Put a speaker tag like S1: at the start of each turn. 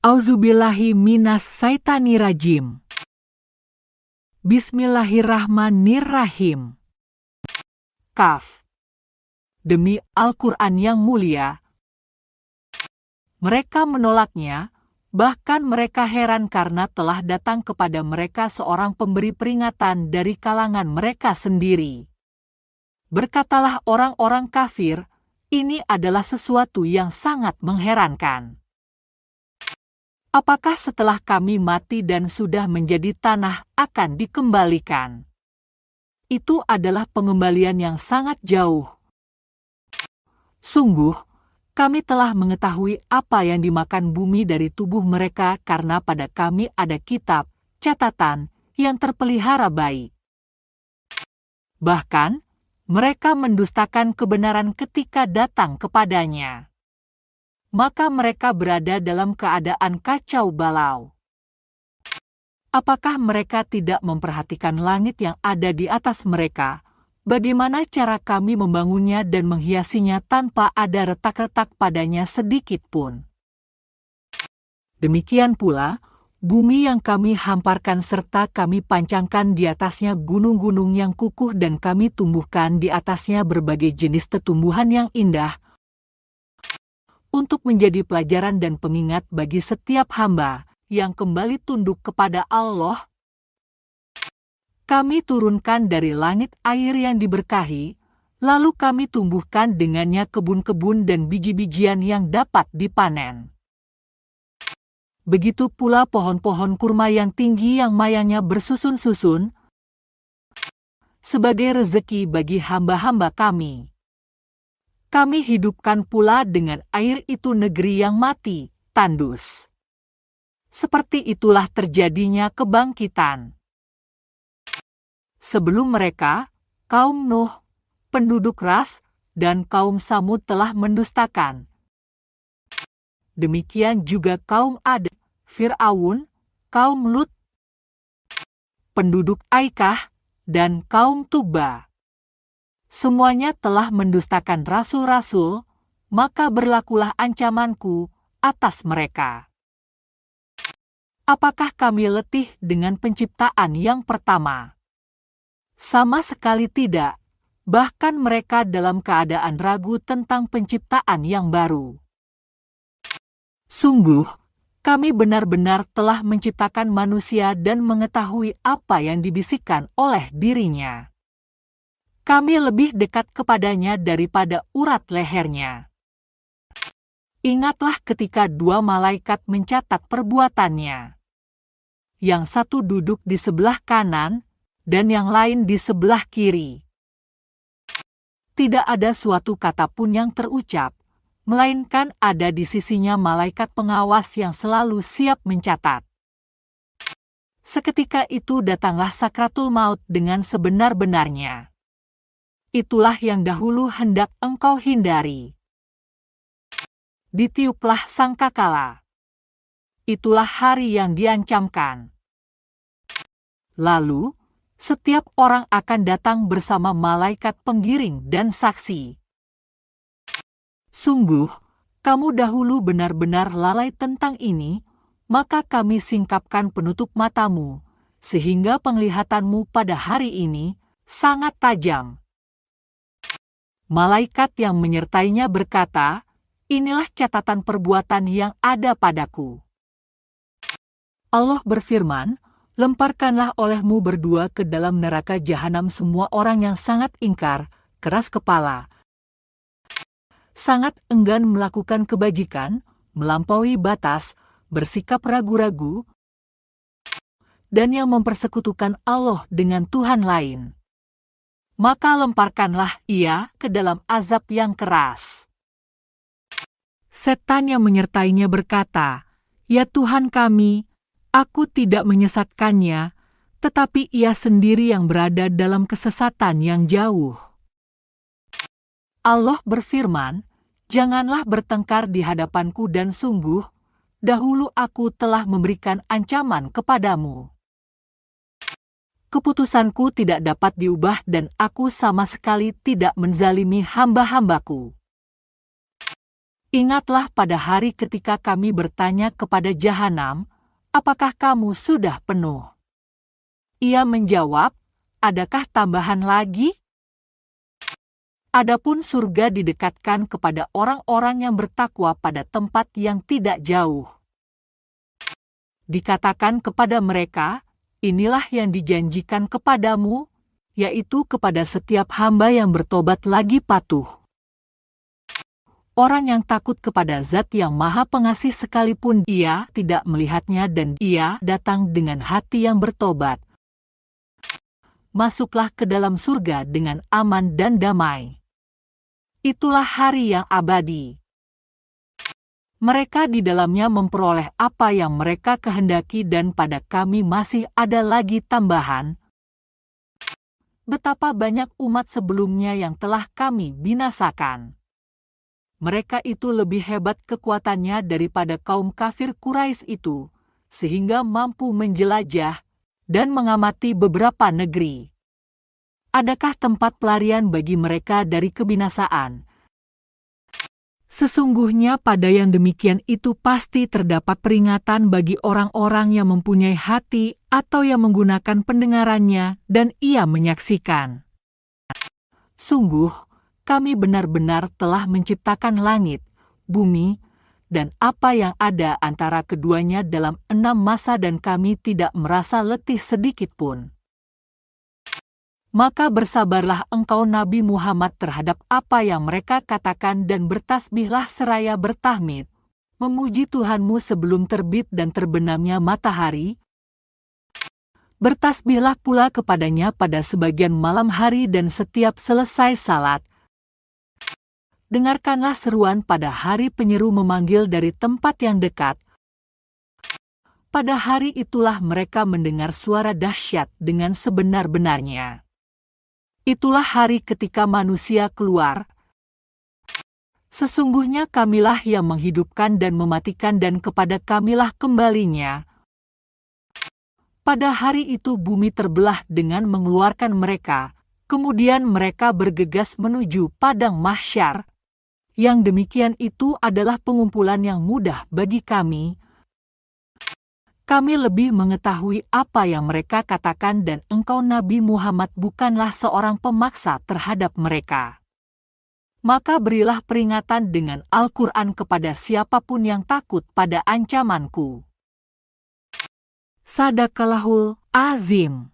S1: Auzubillahi minas syaitanirrajim. Bismillahirrahmanirrahim. Kaf. Demi Al-Quran yang mulia, mereka menolaknya, bahkan mereka heran karena telah datang kepada mereka seorang pemberi peringatan dari kalangan mereka sendiri. Berkatalah orang-orang kafir, ini adalah sesuatu yang sangat mengherankan. Apakah setelah kami mati dan sudah menjadi tanah akan dikembalikan? Itu adalah pengembalian yang sangat jauh. Sungguh, kami telah mengetahui apa yang dimakan bumi dari tubuh mereka karena pada kami ada kitab, catatan, yang terpelihara baik. Bahkan, mereka mendustakan kebenaran ketika datang kepadanya. Maka mereka berada dalam keadaan kacau balau. Apakah mereka tidak memperhatikan langit yang ada di atas mereka? Bagaimana cara kami membangunnya dan menghiasinya tanpa ada retak-retak padanya sedikit pun? Demikian pula, bumi yang kami hamparkan serta kami pancangkan di atasnya gunung-gunung yang kukuh dan kami tumbuhkan di atasnya berbagai jenis tetumbuhan yang indah, untuk menjadi pelajaran dan pengingat bagi setiap hamba yang kembali tunduk kepada Allah. Kami turunkan dari langit air yang diberkahi, lalu kami tumbuhkan dengannya kebun-kebun dan biji-bijian yang dapat dipanen. Begitu pula pohon-pohon kurma yang tinggi yang mayanya bersusun-susun, sebagai rezeki bagi hamba-hamba kami. Kami hidupkan pula dengan air itu negeri yang mati, tandus. Seperti itulah terjadinya kebangkitan. Sebelum mereka, kaum Nuh, penduduk Ras, dan kaum Samud telah mendustakan. Demikian juga kaum Ad, Fir'aun, kaum Lut, penduduk Aikah, dan kaum Tuba. Semuanya telah mendustakan rasul-rasul, maka berlakulah ancamanku atas mereka. Apakah kami letih dengan penciptaan yang pertama? Sama sekali tidak, bahkan mereka dalam keadaan ragu tentang penciptaan yang baru. Sungguh, kami benar-benar telah menciptakan manusia dan mengetahui apa yang dibisikkan oleh dirinya. Kami lebih dekat kepadanya daripada urat lehernya. Ingatlah ketika dua malaikat mencatat perbuatannya. Yang satu duduk di sebelah kanan, dan yang lain di sebelah kiri. Tidak ada suatu kata pun yang terucap, melainkan ada di sisinya malaikat pengawas yang selalu siap mencatat. Seketika itu datanglah sakratul maut dengan sebenar-benarnya. Itulah yang dahulu hendak engkau hindari. Ditiuplah sangkakala. Itulah hari yang diancamkan. Lalu, setiap orang akan datang bersama malaikat penggiring dan saksi. Sungguh, kamu dahulu benar-benar lalai tentang ini, maka kami singkapkan penutup matamu, sehingga penglihatanmu pada hari ini sangat tajam. Malaikat yang menyertainya berkata, inilah catatan perbuatan yang ada padaku. Allah berfirman, lemparkanlah olehmu berdua ke dalam neraka jahanam semua orang yang sangat ingkar, keras kepala, sangat enggan melakukan kebajikan, melampaui batas, bersikap ragu-ragu, dan yang mempersekutukan Allah dengan Tuhan lain. Maka lemparkanlah ia ke dalam azab yang keras. Setan yang menyertainya berkata, ya Tuhan kami, aku tidak menyesatkannya, tetapi ia sendiri yang berada dalam kesesatan yang jauh. Allah berfirman, janganlah bertengkar di hadapanku dan sungguh, dahulu aku telah memberikan ancaman kepadamu. Keputusanku tidak dapat diubah dan aku sama sekali tidak menzalimi hamba-hambaku. Ingatlah pada hari ketika kami bertanya kepada Jahanam, apakah kamu sudah penuh? Ia menjawab, adakah tambahan lagi? Adapun surga didekatkan kepada orang-orang yang bertakwa pada tempat yang tidak jauh. Dikatakan kepada mereka, inilah yang dijanjikan kepadamu, yaitu kepada setiap hamba yang bertobat lagi patuh. Orang yang takut kepada Zat yang Maha Pengasih sekalipun ia tidak melihatnya dan ia datang dengan hati yang bertobat, masuklah ke dalam surga dengan aman dan damai. Itulah hari yang abadi. Mereka di dalamnya memperoleh apa yang mereka kehendaki dan pada kami masih ada lagi tambahan. Betapa banyak umat sebelumnya yang telah kami binasakan. Mereka itu lebih hebat kekuatannya daripada kaum kafir Quraisy itu, sehingga mampu menjelajah dan mengamati beberapa negeri. Adakah tempat pelarian bagi mereka dari kebinasaan? Sesungguhnya pada yang demikian itu pasti terdapat peringatan bagi orang-orang yang mempunyai hati atau yang menggunakan pendengarannya dan ia menyaksikan. Sungguh, kami benar-benar telah menciptakan langit, bumi, dan apa yang ada antara keduanya dalam 6 masa dan kami tidak merasa letih sedikit pun. Maka bersabarlah engkau Nabi Muhammad terhadap apa yang mereka katakan dan bertasbihlah seraya bertahmid, memuji Tuhanmu sebelum terbit dan terbenamnya matahari. Bertasbihlah pula kepadanya pada sebagian malam hari dan setiap selesai salat. Dengarkanlah seruan pada hari penyeru memanggil dari tempat yang dekat. Pada hari itulah mereka mendengar suara dahsyat dengan sebenar-benarnya. Itulah hari ketika manusia keluar. Sesungguhnya kamilah yang menghidupkan dan mematikan dan kepada kamilah kembalinya. Pada hari itu bumi terbelah dengan mengeluarkan mereka, kemudian mereka bergegas menuju padang mahsyar. Yang demikian itu adalah pengumpulan yang mudah bagi kami. Kami lebih mengetahui apa yang mereka katakan dan engkau Nabi Muhammad bukanlah seorang pemaksa terhadap mereka. Maka berilah peringatan dengan Al-Quran kepada siapapun yang takut pada ancamanku. Sadaqallahul Azim.